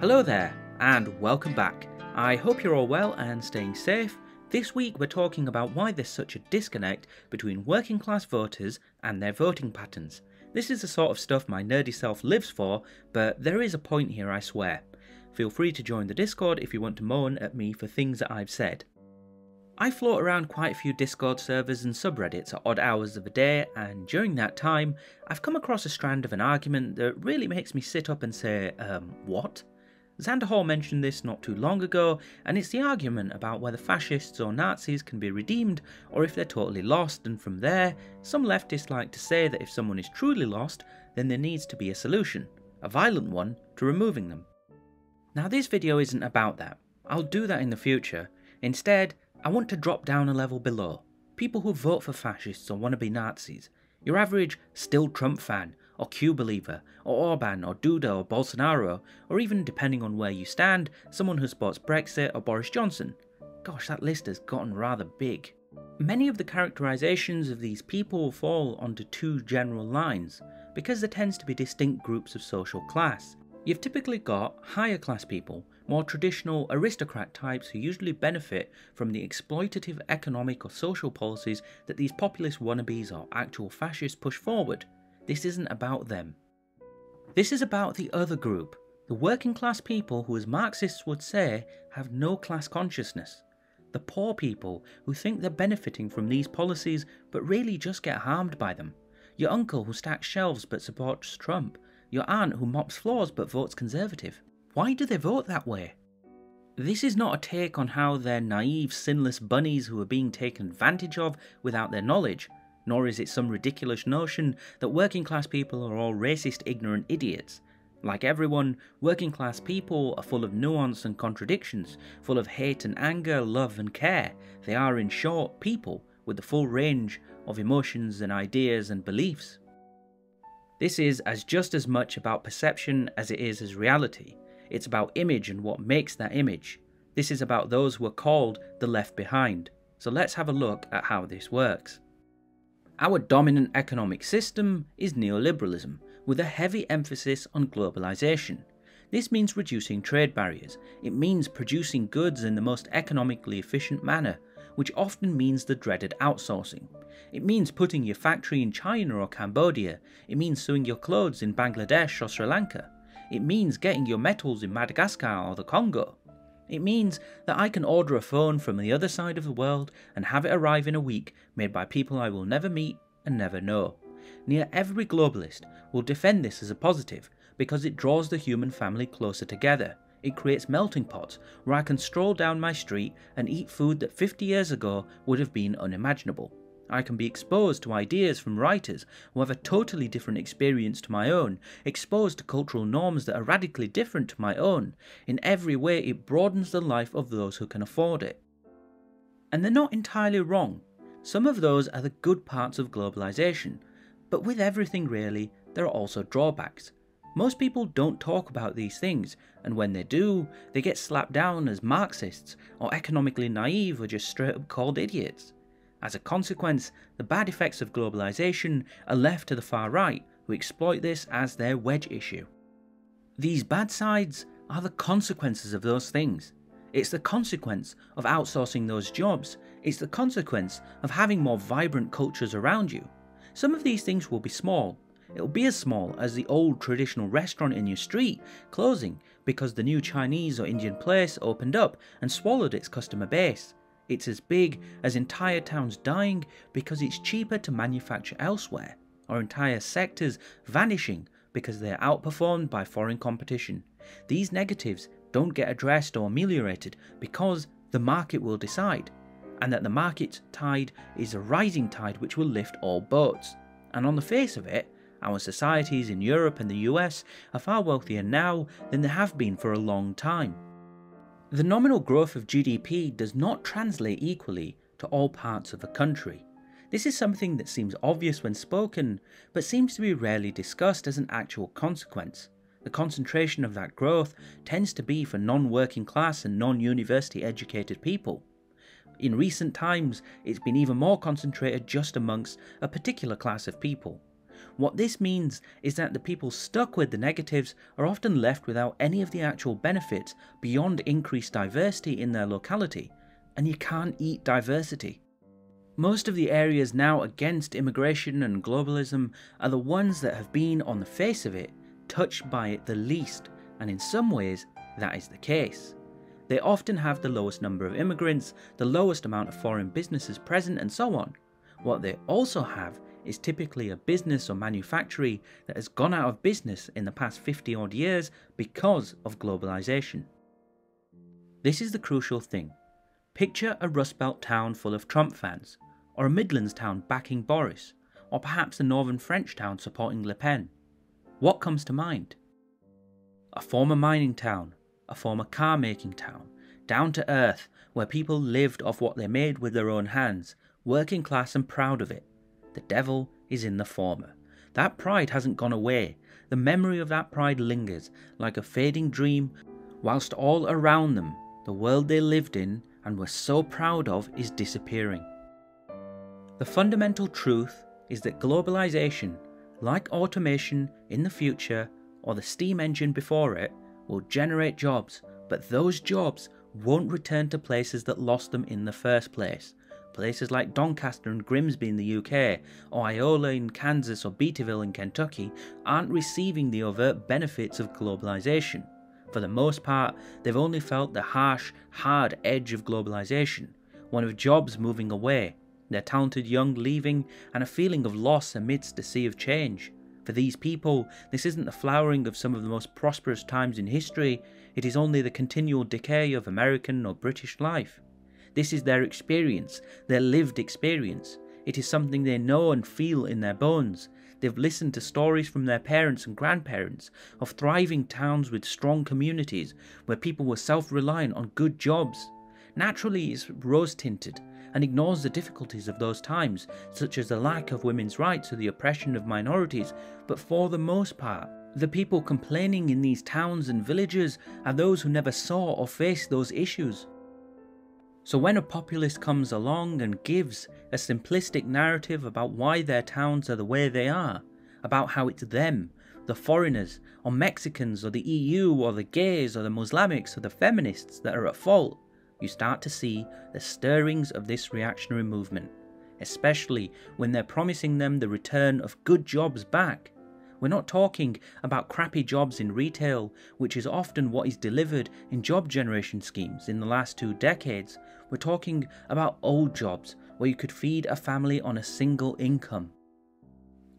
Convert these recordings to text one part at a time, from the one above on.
Hello there, and welcome back. I hope you're all well and staying safe. This week we're talking about why there's such a disconnect between working class voters and their voting patterns. This is the sort of stuff my nerdy self lives for, but there is a point here, I swear. Feel free to join the Discord if you want to moan at me for things that I've said. I float around quite a few Discord servers and subreddits at odd hours of the day, and during that time, I've come across a strand of an argument that really makes me sit up and say, what? Xander Hall mentioned this not too long ago, and it's the argument about whether fascists or Nazis can be redeemed or if they're totally lost, and from there, some leftists like to say that if someone is truly lost, then there needs to be a solution, a violent one, to removing them. Now this video isn't about that. I'll do that in the future. Instead, I want to drop down a level below. People who vote for fascists or wannabe Nazis. Your average still Trump fan, or Q believer, or Orban, or Duda, or Bolsonaro, or even, depending on where you stand, someone who supports Brexit or Boris Johnson. Gosh, that list has gotten rather big. Many of the characterisations of these people fall onto two general lines, because there tends to be distinct groups of social class. You've typically got higher class people, more traditional aristocrat types who usually benefit from the exploitative economic or social policies that these populist wannabes or actual fascists push forward. This isn't about them. This is about the other group, the working class people who, as Marxists would say, have no class consciousness. The poor people who think they're benefiting from these policies but really just get harmed by them. Your uncle who stacks shelves but supports Trump. Your aunt who mops floors but votes Conservative. Why do they vote that way? This is not a take on how they're naive, sinless bunnies who are being taken advantage of without their knowledge, nor is it some ridiculous notion that working class people are all racist, ignorant idiots. Like everyone, working class people are full of nuance and contradictions, full of hate and anger, love and care. They are, in short, people with the full range of emotions and ideas and beliefs. This is just as much about perception as it is as reality. It's about image and what makes that image. This is about those who are called the left behind. So let's have a look at how this works. Our dominant economic system is neoliberalism, with a heavy emphasis on globalization. This means reducing trade barriers. It means producing goods in the most economically efficient manner, which often means the dreaded outsourcing. It means putting your factory in China or Cambodia. It means sewing your clothes in Bangladesh or Sri Lanka. It means getting your metals in Madagascar or the Congo. It means that I can order a phone from the other side of the world and have it arrive in a week, made by people I will never meet and never know. Near every globalist will defend this as a positive because it draws the human family closer together. It creates melting pots where I can stroll down my street and eat food that 50 years ago would have been unimaginable. I can be exposed to ideas from writers who have a totally different experience to my own, exposed to cultural norms that are radically different to my own. In every way, it broadens the life of those who can afford it. And they're not entirely wrong. Some of those are the good parts of globalization, but with everything really, there are also drawbacks. Most people don't talk about these things, and when they do, they get slapped down as Marxists, or economically naive, or just straight up called idiots. As a consequence, the bad effects of globalization are left to the far right, who exploit this as their wedge issue. These bad sides are the consequences of those things. It's the consequence of outsourcing those jobs. It's the consequence of having more vibrant cultures around you. Some of these things will be small. It'll be as small as the old traditional restaurant in your street closing because the new Chinese or Indian place opened up and swallowed its customer base. It's as big as entire towns dying because it's cheaper to manufacture elsewhere, or entire sectors vanishing because they're outperformed by foreign competition. These negatives don't get addressed or ameliorated because the market will decide, and that the market's tide is a rising tide which will lift all boats. And on the face of it, our societies in Europe and the US are far wealthier now than they have been for a long time. The nominal growth of GDP does not translate equally to all parts of a country. This is something that seems obvious when spoken, but seems to be rarely discussed as an actual consequence. The concentration of that growth tends to be for non-working class and non-university educated people. In recent times, it's been even more concentrated just amongst a particular class of people. What this means is that the people stuck with the negatives are often left without any of the actual benefits beyond increased diversity in their locality, and you can't eat diversity. Most of the areas now against immigration and globalism are the ones that have been, on the face of it, touched by it the least, and in some ways that is the case. They often have the lowest number of immigrants, the lowest amount of foreign businesses present, and so on. What they also have is typically a business or manufactory that has gone out of business in the past 50 odd years because of globalisation. This is the crucial thing. Picture a Rust Belt town full of Trump fans, or a Midlands town backing Boris, or perhaps a Northern French town supporting Le Pen. What comes to mind? A former mining town, a former car making town, down to earth, where people lived off what they made with their own hands, working class and proud of it. The devil is in the former. That pride hasn't gone away. The memory of that pride lingers like a fading dream, whilst all around them, the world they lived in and were so proud of is disappearing. The fundamental truth is that globalization, like automation in the future or the steam engine before it, will generate jobs, but those jobs won't return to places that lost them in the first place. Places like Doncaster and Grimsby in the UK, or Iola in Kansas or Beattyville in Kentucky aren't receiving the overt benefits of globalization. For the most part, they've only felt the harsh, hard edge of globalization, one of jobs moving away, their talented young leaving, and a feeling of loss amidst a sea of change. For these people, this isn't the flowering of some of the most prosperous times in history, it is only the continual decay of American or British life. This is their experience, their lived experience. It is something they know and feel in their bones. They've listened to stories from their parents and grandparents of thriving towns with strong communities where people were self-reliant on good jobs. Naturally, it's rose-tinted and ignores the difficulties of those times, such as the lack of women's rights or the oppression of minorities, but for the most part, the people complaining in these towns and villages are those who never saw or faced those issues. So when a populist comes along and gives a simplistic narrative about why their towns are the way they are, about how it's them, the foreigners, or Mexicans, or the EU, or the gays, or the Muslimics, or the feminists that are at fault, you start to see the stirrings of this reactionary movement, especially when they're promising them the return of good jobs back. We're not talking about crappy jobs in retail, which is often what is delivered in job generation schemes in the last 2 decades. We're talking about old jobs where you could feed a family on a single income.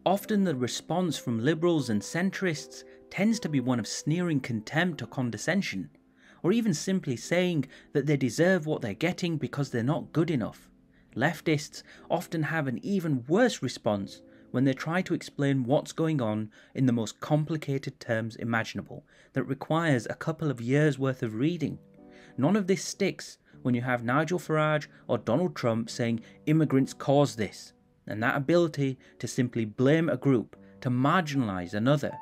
Often the response from liberals and centrists tends to be one of sneering contempt or condescension, or even simply saying that they deserve what they're getting because they're not good enough. Leftists often have an even worse response when they try to explain what's going on in the most complicated terms imaginable that requires a couple of years' worth of reading. None of this sticks when you have Nigel Farage or Donald Trump saying immigrants caused this, and that ability to simply blame a group, to marginalise another,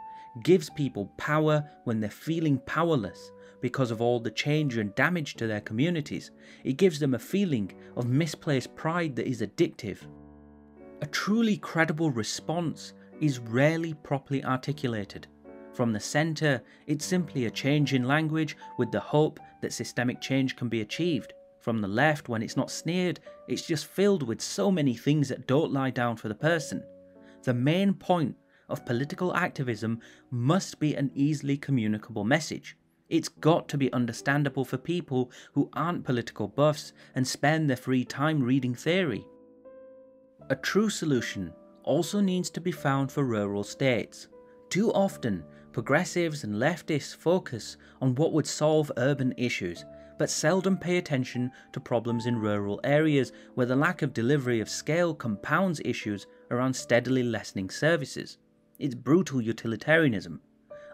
gives people power when they're feeling powerless because of all the change and damage to their communities. It gives them a feeling of misplaced pride that is addictive. A truly credible response is rarely properly articulated. From the centre, it's simply a change in language with the hope that systemic change can be achieved. From the left, when it's not sneered, it's just filled with so many things that don't lie down for the person. The main point of political activism must be an easily communicable message. It's got to be understandable for people who aren't political buffs and spend their free time reading theory. A true solution also needs to be found for rural states. Too often, progressives and leftists focus on what would solve urban issues, but seldom pay attention to problems in rural areas where the lack of delivery of scale compounds issues around steadily lessening services. It's brutal utilitarianism.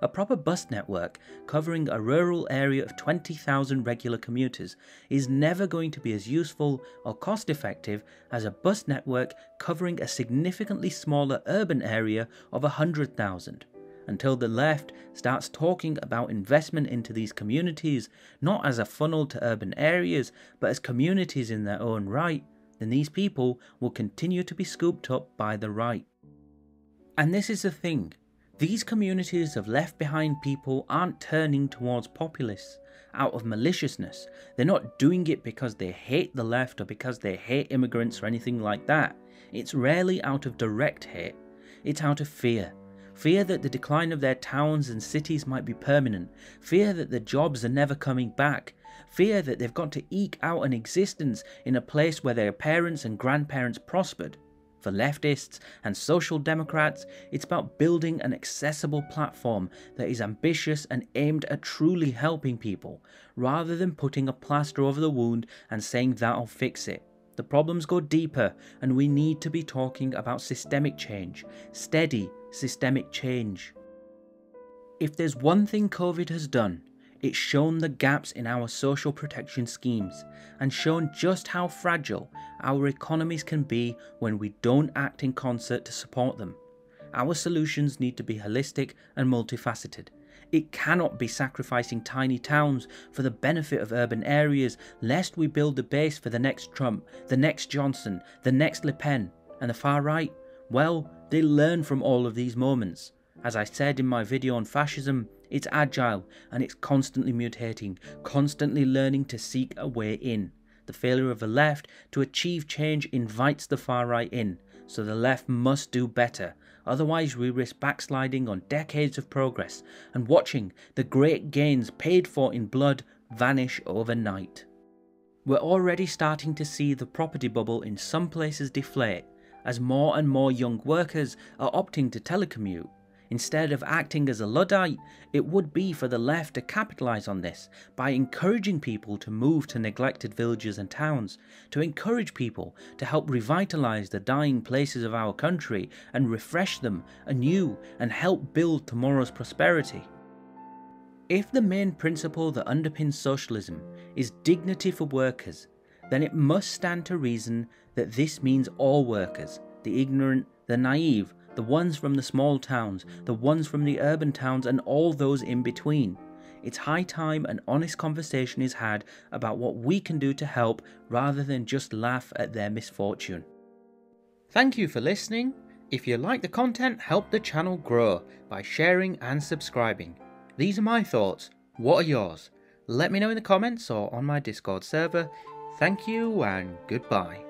A proper bus network covering a rural area of 20,000 regular commuters is never going to be as useful or cost-effective as a bus network covering a significantly smaller urban area of 100,000. Until the left starts talking about investment into these communities, not as a funnel to urban areas, but as communities in their own right, then these people will continue to be scooped up by the right. And this is the thing, these communities of left behind people aren't turning towards populists out of maliciousness. They're not doing it because they hate the left or because they hate immigrants or anything like that. It's rarely out of direct hate. It's out of fear. Fear that the decline of their towns and cities might be permanent. Fear that the jobs are never coming back. Fear that they've got to eke out an existence in a place where their parents and grandparents prospered. For leftists and social democrats, it's about building an accessible platform that is ambitious and aimed at truly helping people, rather than putting a plaster over the wound and saying that'll fix it. The problems go deeper, and we need to be talking about systemic change, steady systemic change. If there's one thing COVID has done, it's shown the gaps in our social protection schemes and shown just how fragile our economies can be when we don't act in concert to support them. Our solutions need to be holistic and multifaceted. It cannot be sacrificing tiny towns for the benefit of urban areas, lest we build the base for the next Trump, the next Johnson, the next Le Pen. And the far right, well, they learn from all of these moments. As I said in my video on fascism, it's agile and it's constantly mutating, constantly learning to seek a way in. The failure of the left to achieve change invites the far right in, so the left must do better. Otherwise we risk backsliding on decades of progress and watching the great gains paid for in blood vanish overnight. We're already starting to see the property bubble in some places deflate, as more and more young workers are opting to telecommute. Instead of acting as a Luddite, it would be for the left to capitalise on this by encouraging people to move to neglected villages and towns, to encourage people to help revitalise the dying places of our country and refresh them anew and help build tomorrow's prosperity. If the main principle that underpins socialism is dignity for workers, then it must stand to reason that this means all workers, the ignorant, the naive, the ones from the small towns, the ones from the urban towns, and all those in between. It's high time an honest conversation is had about what we can do to help, rather than just laugh at their misfortune. Thank you for listening. If you like the content, help the channel grow by sharing and subscribing. These are my thoughts. What are yours? Let me know in the comments or on my Discord server. Thank you and goodbye.